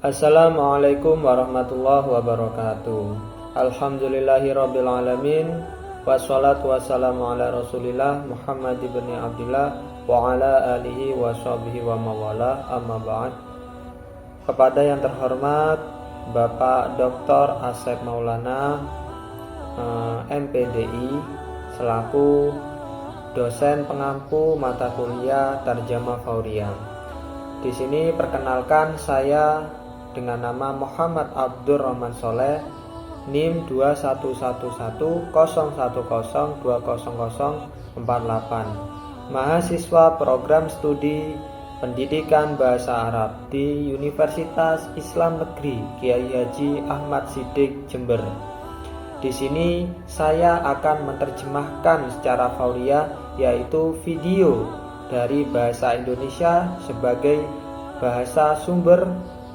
Assalamualaikum warahmatullahi wabarakatuh. Alhamdulillahirabbil alamin. Wassalatu wassalamu ala Rasulillah Muhammad ibn Abdillah wa ala alihi wa sahbihi wa mawala, amma ba'd. Kepada yang terhormat Bapak Dr. Asep Maulana, MPDI, selaku dosen pengampu mata kuliah Tarjamah Fauriyah. Di sini perkenalkan, saya dengan nama Muhammad Abdur Rahman Soleh, NIM 211101020048, mahasiswa program studi pendidikan bahasa Arab di Universitas Islam Negeri Kiai Haji Ahmad Siddiq, Jember. Di sini saya akan menerjemahkan secara fauriyah, yaitu video dari bahasa Indonesia sebagai bahasa sumber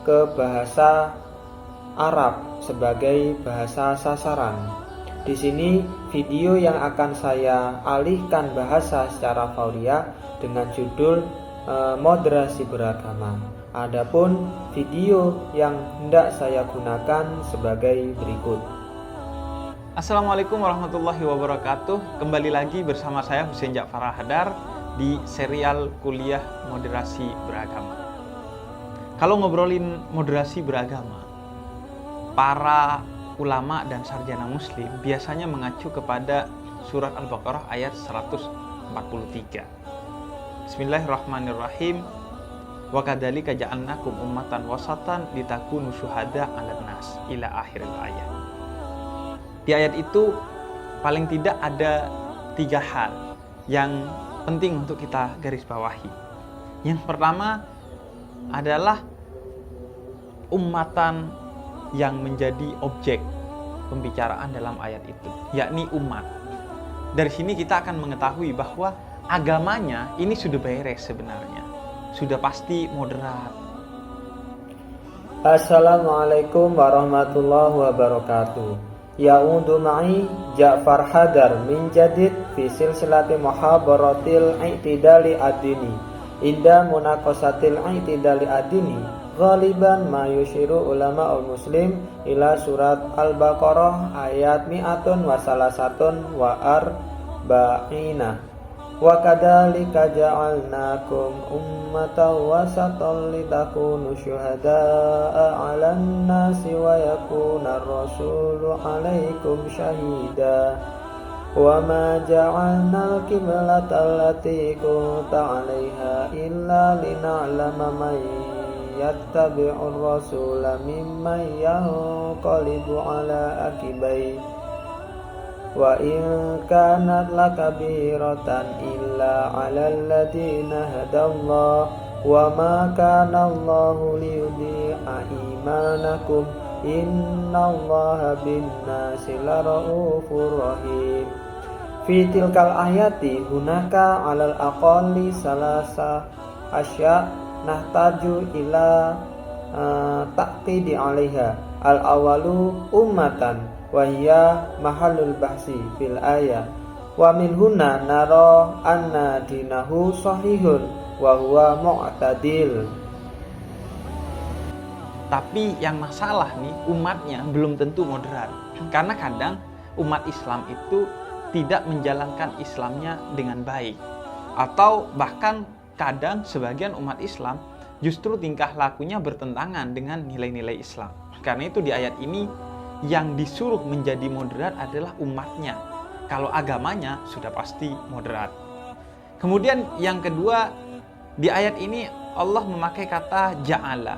ke bahasa Arab sebagai bahasa sasaran. Di sini video yang akan saya alihkan bahasa secara fauriyah dengan judul moderasi beragama. Adapun video yang hendak saya gunakan sebagai berikut. Assalamualaikum warahmatullahi wabarakatuh. Kembali lagi bersama saya Husein Ja'far Hadar di serial kuliah moderasi beragama. Kalau ngobrolin moderasi beragama, para ulama dan sarjana muslim biasanya mengacu kepada surat Al-Baqarah ayat 143. Bismillahirrahmanirrahim. Wa kadzalika ja'alnakum ummatan wasatan litakunu syuhada 'alan nas ila akhiril ayat. Di ayat itu paling tidak ada 3 hal yang penting untuk kita garis bawahi. Yang pertama adalah ummatan yang menjadi objek pembicaraan dalam ayat itu, yakni umat. Dari sini kita akan mengetahui bahwa agamanya ini sudah beres sebenarnya, sudah pasti moderat. Assalamualaikum warahmatullahi wabarakatuh. Ya'udu ma'i Ja'far Hadar min jadid fi silsilati muhabaratil i'tidali ad-dini inda munaqasatil i'tidali ad-dini ghaliban ma yushiru ulama al-muslim ila surat Al-Baqarah ayat mi'atun wa salasatun wa arba'ina. Wa kadzalika ja'alnakum ummatan wasatan litakunu syuhada'a 'alan nasi wa yakuna ar-rasulu 'alaikum syahida. Wa ma ja'alna al-qiblata allati kunta 'alaiha illa lina'lama man yattabi'ur rasula mimman yanqalibu 'ala aqibaihi. Wa in kanat lakabiratan illa 'alal ladina hadallah wa ma kana Allahu liyudhi'a imanakum innallaha bin-nasi laraufur rahim. Fi tilkal ayati hunaka 'alal aqalli salasa asya nahtaju ila taqidi 'alaiha. Al-awalu ummatan wa hiya mahallul bahsi fil ayat wa min huna nara anna dinahu sahihun wa huwa mu'tadil. Tapi yang masalah nih, umatnya belum tentu moderat. Karena kadang umat Islam itu tidak menjalankan Islamnya dengan baik, atau bahkan kadang sebagian umat Islam justru tingkah lakunya bertentangan dengan nilai-nilai Islam. Karena itu di ayat ini yang disuruh menjadi moderat adalah umatnya. Kalau agamanya sudah pasti moderat. Kemudian yang kedua, di ayat ini Allah memakai kata ja'ala.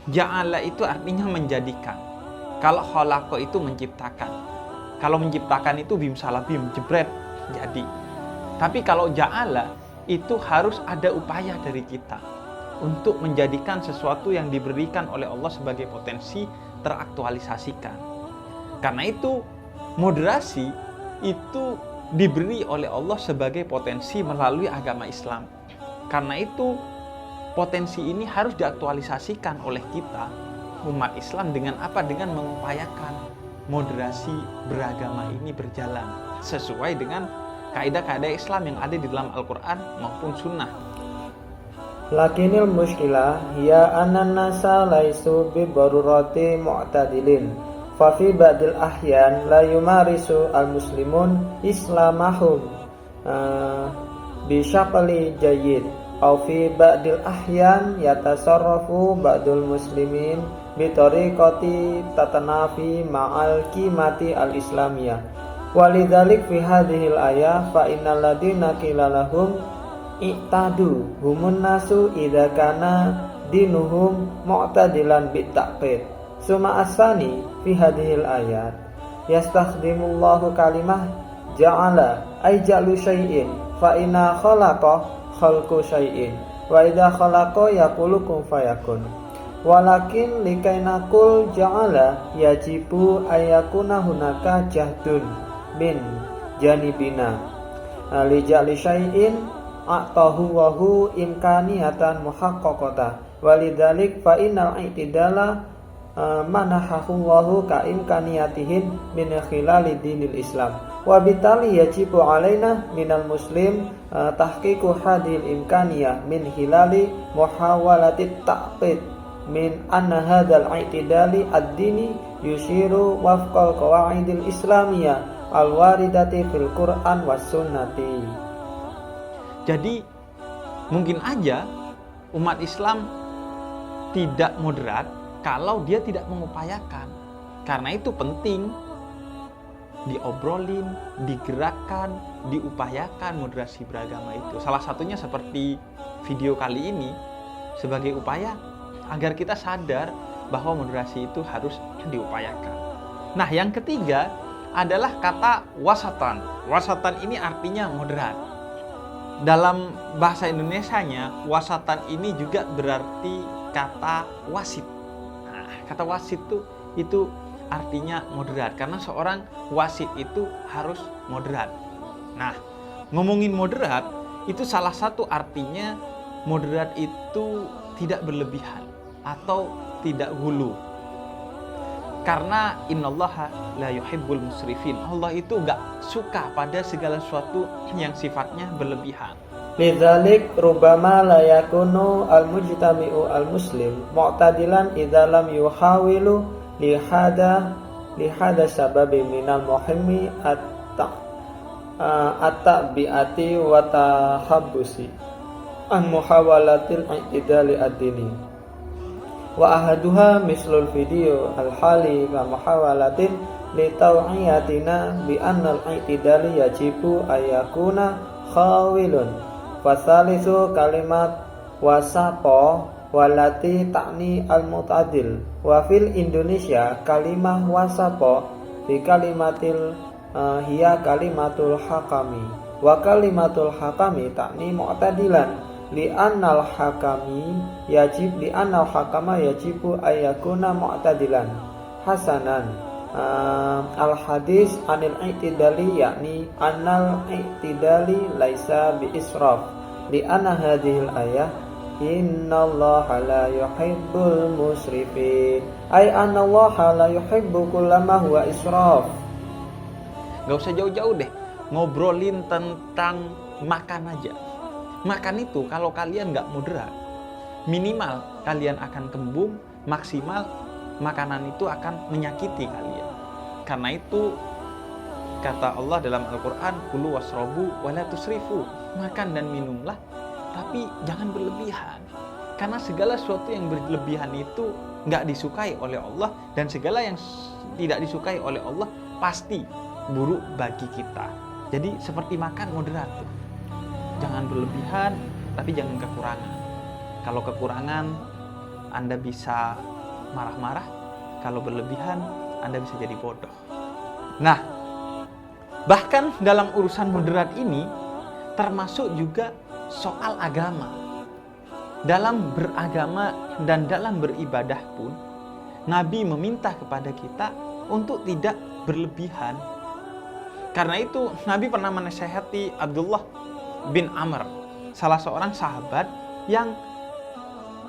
Ja'ala itu artinya menjadikan. Kalau khalaqa itu menciptakan. Kalau menciptakan itu bim salah bim, jebret, jadi. Tapi kalau ja'ala itu harus ada upaya dari kita untuk menjadikan sesuatu yang diberikan oleh Allah sebagai potensi teraktualisasikan. Karena itu moderasi itu diberi oleh Allah sebagai potensi melalui agama Islam. Karena itu potensi ini harus diaktualisasikan oleh kita umat Islam dengan apa? Dengan mengupayakan moderasi beragama ini berjalan sesuai dengan kaidah-kaidah Islam yang ada di dalam Al-Quran maupun Sunnah. Lakinil muskilah hiya anan nasa laisu bi darurati mu'tadilin. Fa fi ba'dil ahyan la yumarisu al muslimun islamahum bi syaqli jayyid. Aw fi ba'dil ahyan yatasarrafu ba'dul muslimin bi tariqati tatanafi ma'al qimati al islamiyah. Walidzalik fi hadhil ayah fa innal ladina qila lahum iktadu humun nasu idza kana dinuhum mu'tadilan bittaqid. Suma asani fi hadhil ayat yastakhdimullahu kalimah ja'ala ay ja'lu syai'in fa inna khalaqa khalqu syai'in wa idza khalaqa yaqulu kun fayakun. Walakin likainakul ja'ala yajibu ayakuna hunaka jahdun min janibina li ja'li syai'in a'tahu wa hu imkaniyatan muhaqqaqata walidzalik fa innal i'tidala manahahu Allahu ka imkaniyatihin min khilali dinil Islam wa bitali yajibu alaina minal muslim tahqiqu hadhil imkaniyah min hilali muhawalati ta'qid min anna hadzal i'tidali ad-dini yushiru wafqal qawaidil islamiyah al-waridati fil Qur'an was sunnati. Jadi mungkin aja umat Islam tidak moderat kalau dia tidak mengupayakan. Karena itu penting diobrolin, digerakkan, diupayakan moderasi beragama itu. Salah satunya seperti video kali ini sebagai upaya agar kita sadar bahwa moderasi itu harus diupayakan. Nah, yang ketiga adalah kata wasatan. Wasatan ini artinya moderat. Dalam bahasa Indonesianya, wasatan ini juga berarti kata wasit. Nah, kata wasit itu artinya moderat, karena seorang wasit itu harus moderat. Nah, ngomongin moderat, itu salah satu artinya moderat itu tidak berlebihan atau tidak hulu. Karena innallaha la yuhibbul musrifin. Allah itu gak suka pada segala sesuatu yang sifatnya berlebihan. Lidzalik rubama la yakunu al-mujtami'u al-muslim mu'tadilan idza lam yuhawilu lihada sababi minal muhimmi at-ta'bi'ati wa tahabbusi an muhawalatil i'tidali ad-dini. Wa ahaduha mislul video al-hali wa muhawalatin li taw'iyatina bi annal i'tidali yajibu ayakuna khawilun. Wasalisu kalimat wasapo walati ta'ni al-mutadil. Wa fil Indonesia kalimah wasapo di kalimatil hiya kalimatul hakami. Wa kalimatul hakami ta'ni mu'tadilan li annal hakama yajibu ayakuna mu'tadilan hasanan. Al hadis anil i'tidali yakni annal i'tidali laisa bi israf li anna hadhil ayah innallaha la yuhibbul musrifin ay annallaha la yuhibbu kullama huwa israf. Gak usah jauh-jauh deh, ngobrolin tentang makan aja. Makan itu kalau kalian gak moderat, minimal kalian akan kembung, maksimal makanan itu akan menyakiti kalian. Karena itu kata Allah dalam Al-Quran, kulu wasrobu wala tusrifu, makan dan minumlah tapi jangan berlebihan. Karena segala sesuatu yang berlebihan itu gak disukai oleh Allah, dan segala yang tidak disukai oleh Allah pasti buruk bagi kita. Jadi seperti makan moderat tuh. Jangan berlebihan, tapi jangan kekurangan. Kalau kekurangan, Anda bisa marah-marah. Kalau berlebihan, Anda bisa jadi bodoh. Nah, bahkan dalam urusan moderat ini, termasuk juga soal agama. Dalam beragama dan dalam beribadah pun, Nabi meminta kepada kita untuk tidak berlebihan. Karena itu, Nabi pernah menasihati Abdullah bin Amr, salah seorang sahabat yang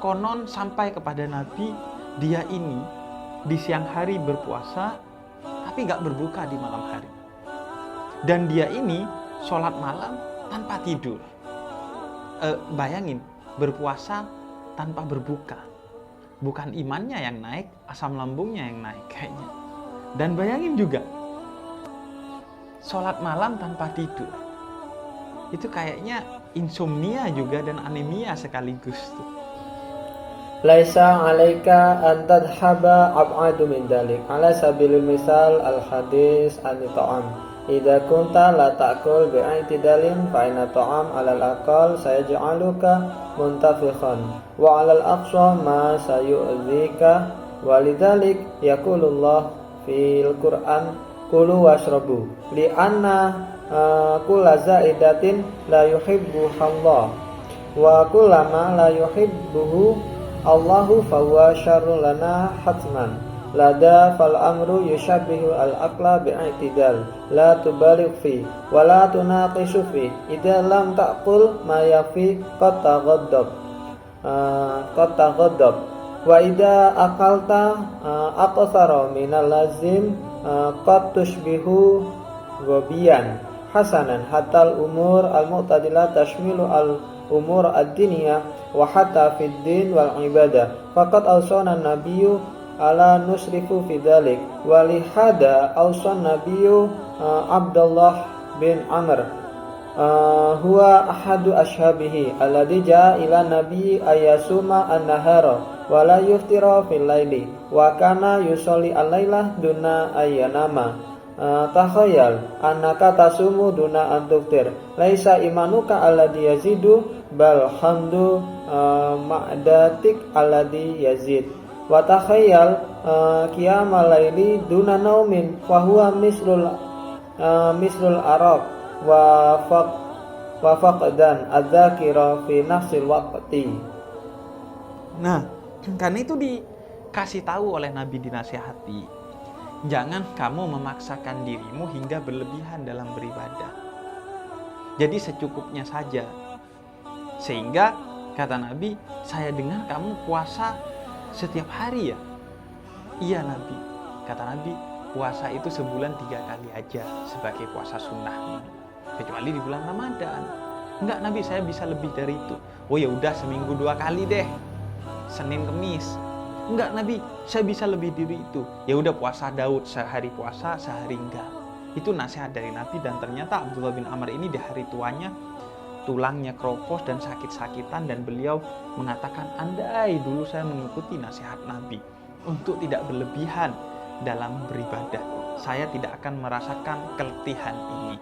konon sampai kepada Nabi, dia ini di siang hari berpuasa tapi gak berbuka di malam hari, dan dia ini sholat malam tanpa tidur. Bayangin, berpuasa tanpa berbuka. Bukan imannya yang naik, asam lambungnya yang naik kayaknya. Dan bayangin juga, sholat malam tanpa tidur. Itu kayaknya insomnia juga dan anemia sekaligus tuh. Laisa 'alaika an tadhhaba ab'adu min dalik. Ala sabilil misal al-hadis an-ta'am. Idza kunta la ta'kul bi'itidalin fa inna ta'am 'alal aqal sayaj'aluka muntafikhan wa 'alal aqsa ma sayu'dzika walidzalik yaqulullah fil Qur'an kulu washrabu li'anna kulla za'idatin la yuhibbu Allah wa kullama la yuhibbuhu Allahu fahuwa syarrun lana hatman lada fal amru yushabbihu al aqla bi'itidal la tubaligh fi wa la tunaqishu fi idza lam taqul ma yafi qad taghaddab wa idza aqalta aqsara minal lazim qad tushbihu ghabiyan hasanan hatal umur al mu'tadilah tashmilu al umur ad-diniyah wa hatta fid din wal ibadah faqad awsana nabiyyu ala nusrifu fi dzalik wa li hada awsan nabiyyu Abdullah bin Amr huwa ahadu ashabihi alladhi jaa ila nabi ayasuma an-nahara wa la yuftira fil laili wa kana yusalli al-laila duna ayyanama takhayal annaka tasumu duna antuktir laisa imanuka alladhi yazidu bal hamdu ma'datik alladhi yazid wa takhayal qiyamal laili duna naumin fa huwa mislul arab wa faqdan adzakira fi nafsil waqti. Nah, karena itu dikasih tahu oleh Nabi, dinasihati, jangan kamu memaksakan dirimu hingga berlebihan dalam beribadah. Jadi secukupnya saja. Sehingga kata Nabi, saya dengar kamu puasa setiap hari ya? Iya Nabi. Kata Nabi, puasa itu sebulan 3 kali aja sebagai puasa sunnah. Kecuali di bulan Ramadan. Enggak Nabi, saya bisa lebih dari itu. Oh ya udah, seminggu 2 kali deh. Senin Kemis. Enggak Nabi, saya bisa lebih dari itu. Ya udah, puasa Daud, sehari puasa, sehari enggak. Itu nasihat dari Nabi. Dan ternyata Abdullah bin Amr ini di hari tuanya tulangnya keropos dan sakit-sakitan, dan beliau mengatakan, andai dulu saya mengikuti nasihat Nabi untuk tidak berlebihan dalam beribadah, saya tidak akan merasakan keletihan ini.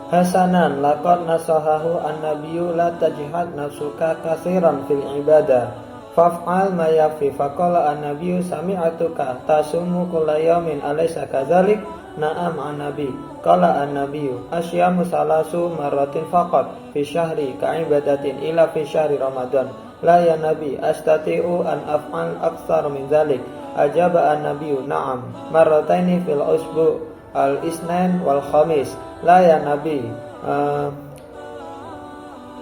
Hasanan laqad nasahahu an-nabiyyu la tajhad nafsuka katsiran fil ibadah faf'al ma yafi faqala an-nabiyyu sami'atuka tasumu kulla yawmin alaysa kadzalik na'am an-nabi qala an-nabiyyu asyamu salasu marratin faqat fi syahri ka'ibadatin ila fi syahri ramadan la ya nabi astati'u an af'al aktsar min dzalik ajaba an-nabiyyu na'am marrataini fil usbu' al-isnain wal khamis la ya nabi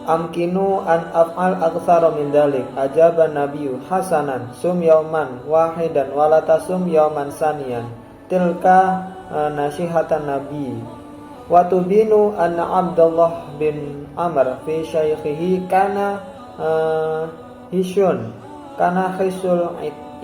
amkinu an af'al aktsara min dzalik ajaba nabiyyu hasanan sum yauman wahidan wala tasum yauman saniyan tilka nasihatan nabi wa tubinu anna Abdullah bin Amr fi syaikhihi kana hisun kana hisul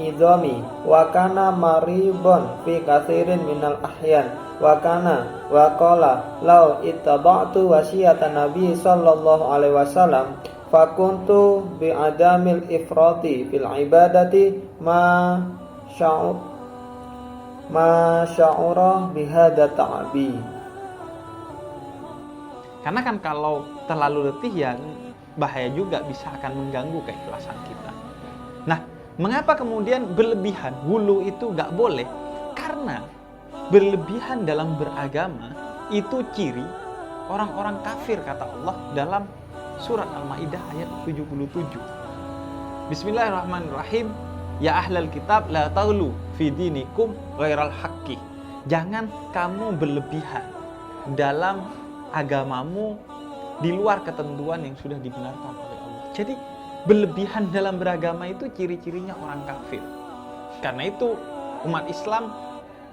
idhami wa kana maribun fi katsirin minal ahyan wa kana wa qala law ittaba'tu wasiyatan nabi sallallahu alaihi wasallam fakuntu bi adamil ifrati fil ibadati ma sya'ura bihada ta'abi. Karena kan kalau terlalu letih ya bahaya juga, bisa akan mengganggu keikhlasan kita. Nah, mengapa kemudian berlebihan? Gulu itu gak boleh. Karena berlebihan dalam beragama itu ciri orang-orang kafir, kata Allah dalam surat Al-Maidah ayat 77. Bismillahirrahmanirrahim. Ya ahlal kitab la taghlu fi dinikum ghairal haqqi. Jangan kamu berlebihan dalam agamamu di luar ketentuan yang sudah dibenarkan oleh Allah. Jadi berlebihan dalam beragama itu ciri-cirinya orang kafir. Karena itu umat Islam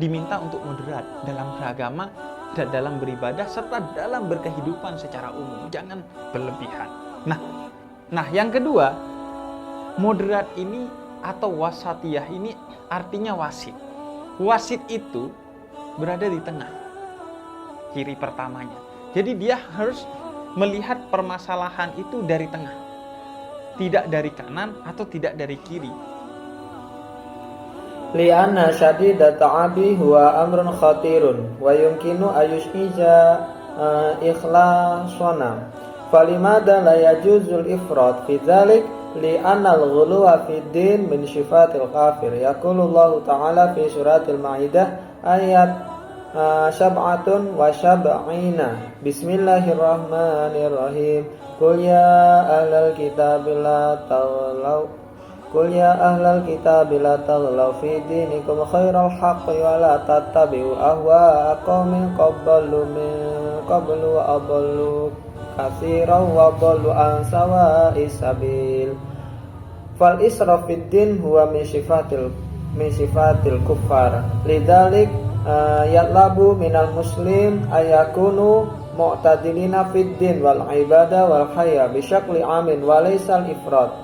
diminta untuk moderat dalam beragama, dalam beribadah serta dalam berkehidupan secara umum. Jangan berlebihan. Nah, yang kedua, moderat ini atau wasatiyah ini artinya wasit. Wasit itu berada di tengah, kiri pertamanya. Jadi dia harus melihat permasalahan itu dari tengah, tidak dari kanan atau tidak dari kiri. Li'anna syadidat ta'abi huwa amrun khatirun wa yumkinu ayushija ikhlasana. Falimada la yajuzul ifrat fi dzalik li'anna al-ghuluwa fi din min sifatil kafir. Yaqulullahu ta'ala fi suratil Maidah ayat sab'atun wa sab'ina. Bismillahirrahmanirrahim. Qul ya ahlal kitabi la taghlaw Qul ya ahlal kitabi la taghlaw fi dinikum khairal haqqi wa la tattabi'u ahwa'a qaumin qablu wa adallu katsiran wa dallu an sawa'is sabil. Fal israf fid din huwa min sifatil kuffar. Lidzalik yatlabu minal muslim ayakunu mu'tadilina fid din wal ibadah wal haya bi syakli amin wa laysal ifrat.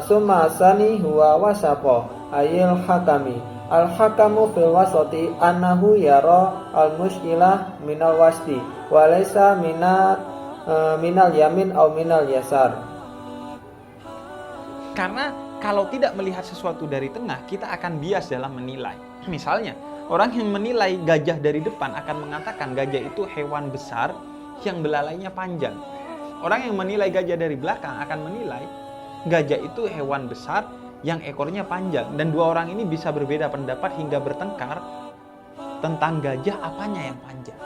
Summa asani huwa wasapo ayil hakami. Al hakamu fil wasati annahu yara al mushkilah minal wasti wa laysa minal yamin au minal yasar. Karena kalau tidak melihat sesuatu dari tengah, kita akan bias dalam menilai. Misalnya, orang yang menilai gajah dari depan akan mengatakan gajah itu hewan besar yang belalainya panjang. Orang yang menilai gajah dari belakang akan menilai gajah itu hewan besar yang ekornya panjang. Dan dua orang ini bisa berbeda pendapat hingga bertengkar tentang gajah apanya yang panjang.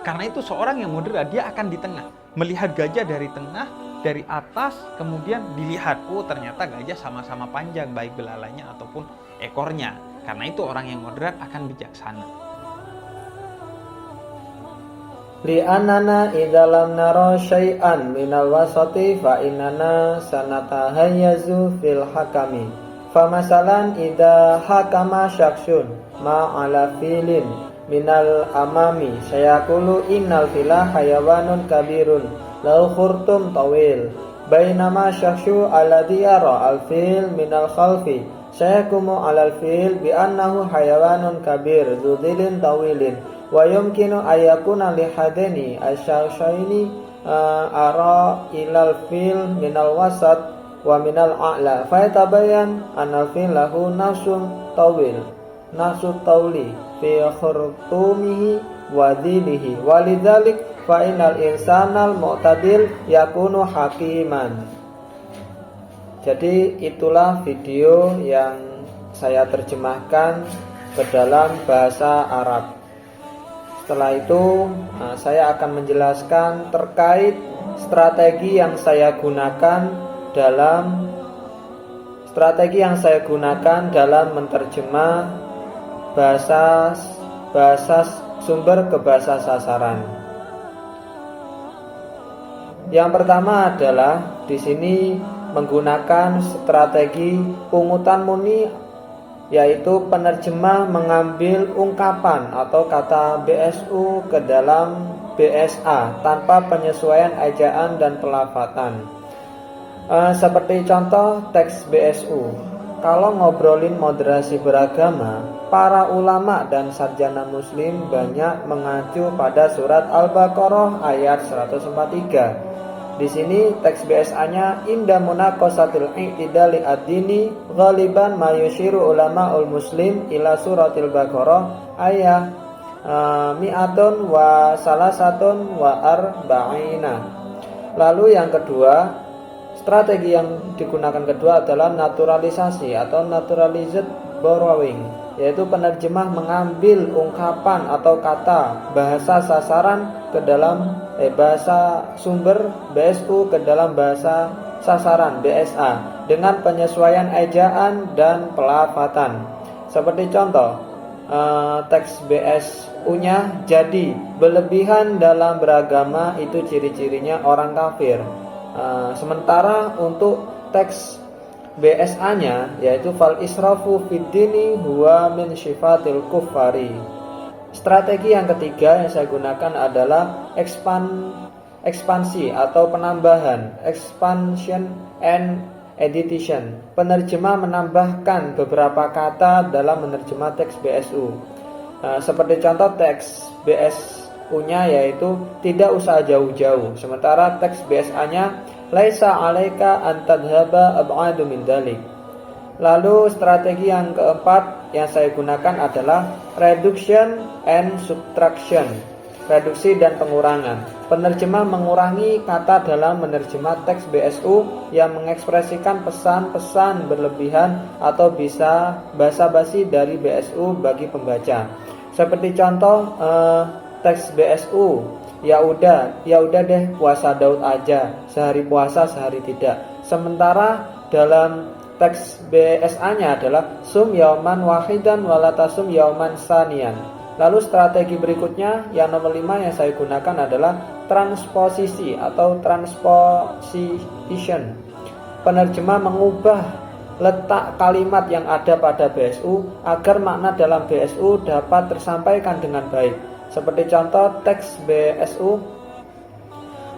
Karena itu seorang yang moderat, dia akan di tengah, melihat gajah dari tengah, dari atas, kemudian dilihat, oh ternyata gajah sama-sama panjang, baik belalainya ataupun ekornya. Karena itu orang yang moderat akan bijaksana. Li'annana idza lam nara syai'an minal wasati fa innana sanatahayyazu fil hakami. Famasalan idza hakama syakhsun ma'ala filin minal amami sayaqulu innal fila hayawanun kabirun lau khurtum tawil. Bainama syakhsu alladhi yara al fil minal khalfi sayakumu alal fil bi annahu hayawanun kabir dzudilin tawilin. Wa yumkinu ayakuna lihadani asyakhsaini ara ilal fil minal wasat wa minal a'la fa yatabayyan anna fil lahu nafsun tawli fi khurtumihi wa dhilihi walidzalik fa innal insanal mu'tadil yakunu hakiman. Jadi itulah video yang saya terjemahkan ke dalam bahasa Arab. Setelah itu saya akan menjelaskan terkait strategi yang saya gunakan dalam menerjemah bahasa sumber ke bahasa sasaran. Yang pertama adalah di sini menggunakan strategi pungutan murni, yaitu penerjemah mengambil ungkapan atau kata BSU ke dalam BSA tanpa penyesuaian ejaan dan pelafatan. Seperti contoh teks BSU, kalau ngobrolin moderasi beragama, para ulama dan sarjana muslim banyak mengacu pada surat Al-Baqarah ayat 143. Di sini teks BSA-nya inda munaqasatil i'tidali ad-dini ghaliban ma yushiru ulamaul muslim ila suratil Baqarah ayat mi'atun wa salasatun wa arba'ina. Lalu yang kedua, strategi yang digunakan kedua adalah naturalisasi atau naturalized borrowing, yaitu penerjemah mengambil ungkapan atau kata bahasa sasaran ke dalam bahasa sumber BSU ke dalam bahasa sasaran BSA dengan penyesuaian ejaan dan pelafatan. Seperti contoh teks BSU-nya, jadi berlebihan dalam beragama itu ciri-cirinya orang kafir. Sementara untuk teks BSA-nya yaitu fal israfu fid dini huwa min sifatil kuffari. Strategi yang ketiga yang saya gunakan adalah ekspansi atau penambahan, expansion and edition. Penerjemah menambahkan beberapa kata dalam menerjemah teks BSU. Seperti contoh teks BSU-nya yaitu tidak usah jauh-jauh, sementara teks BSA-nya laisa 'alaika an tadhhaba ab'adu min dalik. Lalu strategi yang keempat yang saya gunakan adalah reduction and subtraction, reduksi dan pengurangan. Penerjemah mengurangi kata dalam menerjemah teks BSU yang mengekspresikan pesan-pesan berlebihan atau bisa basa-basi dari BSU bagi pembaca. Seperti contoh teks BSU, ya udah deh puasa Daud aja, sehari puasa sehari tidak. Sementara dalam teks BSA-nya adalah sum yauman wahidan walatasum yauman sanian. Lalu strategi berikutnya yang nomor 5 yang saya gunakan adalah transposisi atau transposition. Penerjemah mengubah letak kalimat yang ada pada BSU agar makna dalam BSU dapat tersampaikan dengan baik. Seperti contoh teks BSU,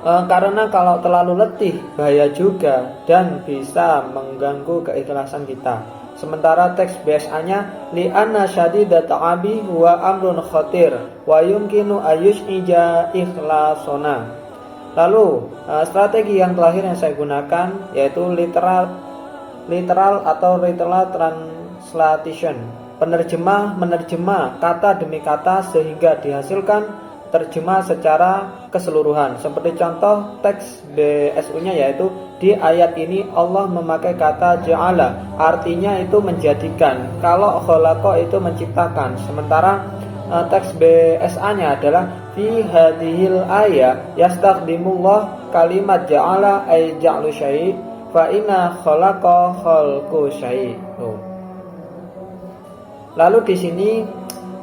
karena kalau terlalu letih bahaya juga dan bisa mengganggu keikhlasan kita. Sementara teks BSA-nya li'anna syadidat ta'abi huwa amrun khatir wa yumkinu ayush'ija ikhlasona. Lalu strategi yang terakhir yang saya gunakan yaitu literal atau literal translation. Penerjemah menerjemah kata demi kata sehingga dihasilkan terjemah secara keseluruhan. Seperti contoh teks BSU-nya yaitu di ayat ini Allah memakai kata ja'ala, artinya itu menjadikan. Kalau khalaqa itu menciptakan. Sementara teks BSA-nya adalah fi hadhil ayat yastakhdimullah kalimat ja'ala ay ja'lu syai' fa inna khalaqa khalqu syai'. Lalu di sini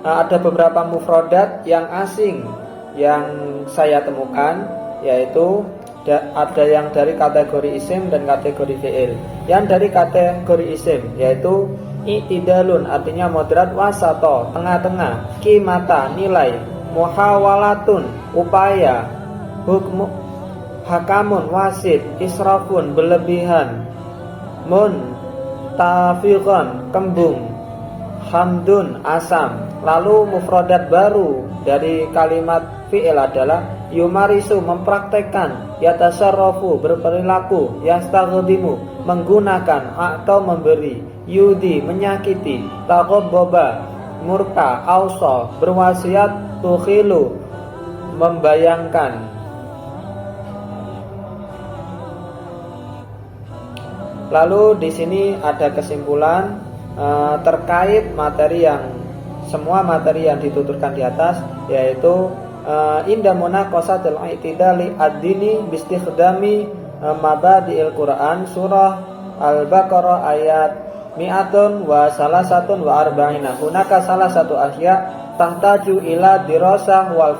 ada beberapa mufradat yang asing yang saya temukan, yaitu ada yang dari kategori isim dan kategori fi'il. Yang dari kategori isim yaitu i'tidalun, artinya moderat, wasato, tengah-tengah, kimata, nilai, muhawalatun, upaya, hukmu, hakamun, wasit, israfun, berlebihan, muntafiqan, kembung, hamdun, asam. Lalu mufradat baru dari kalimat fi'il adalah yumarisu, mempraktekkan, yatasarrafu, berperilaku, yastaghdimu, menggunakan atau memberi, yudi, menyakiti, taqabboba, murka, ausa, berwasiat, tukhilu, membayangkan. Lalu di sini ada kesimpulan terkait semua materi yang dituturkan di atas, yaitu inda munaqasatil i'tidali ad-dini bistikhdami mabadi'il Quran, surah Al-Baqarah ayat mi'atun wa salasatun wa arba'ina. Hunaka salah satu asya tahtaju ila dirasah wal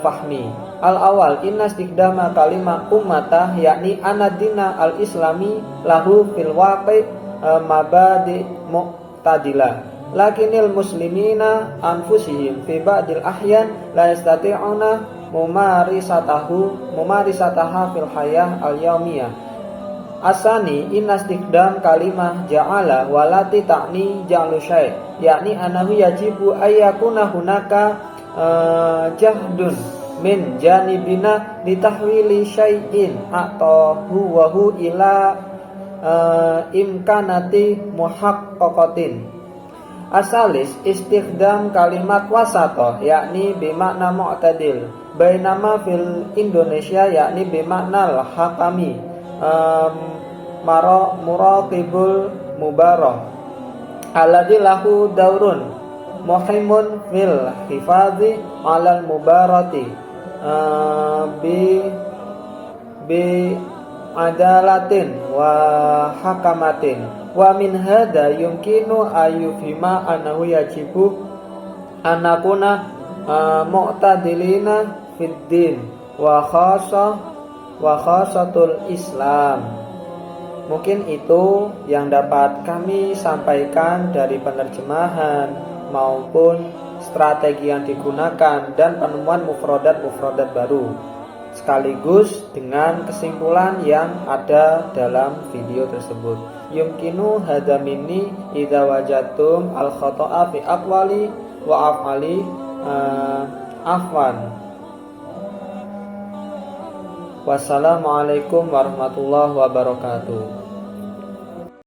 fahmi. Al-awal inna istikdama kalimah ummatah yakni anadina al-islami lahu fil waqi' mabadi mu'tadilah, lakinil muslimina anfusihim fi ba'dil ahyan la yastati'una mumarisataha fil hayah al-yaumiyah. Asani inastikdam kalimah ja'ala walati ta'ni ja'lu syai', yakni anahu yajibu ayyakuna hunaka jahdun min janibina litahwili syai'in atahu wahu ila imkanati muhaqqaqatin. Asalis istikhdam kalimat wasatoh yakni bimakna mu'tadil, bainama fil Indonesia yakni bimakna hakami, muraqibul mubarah alladzi lahu daurun muhimun fil hifazi alal mubarati bi adalatin wa hakamatin wa min hada yumkinu ayufima annahu yajibu anakuna mu'tadilina fid din wa khasatul Islam. Mungkin itu yang dapat kami sampaikan dari penerjemahan maupun strategi yang digunakan, dan penemuan mufrodat-mufrodat baru, sekaligus dengan kesimpulan yang ada dalam video tersebut. Yumkinu hadza minni idza wajatum al khata'a fi aqwali wa af'ali afwan. Wassalamualaikum warahmatullahi wabarakatuh.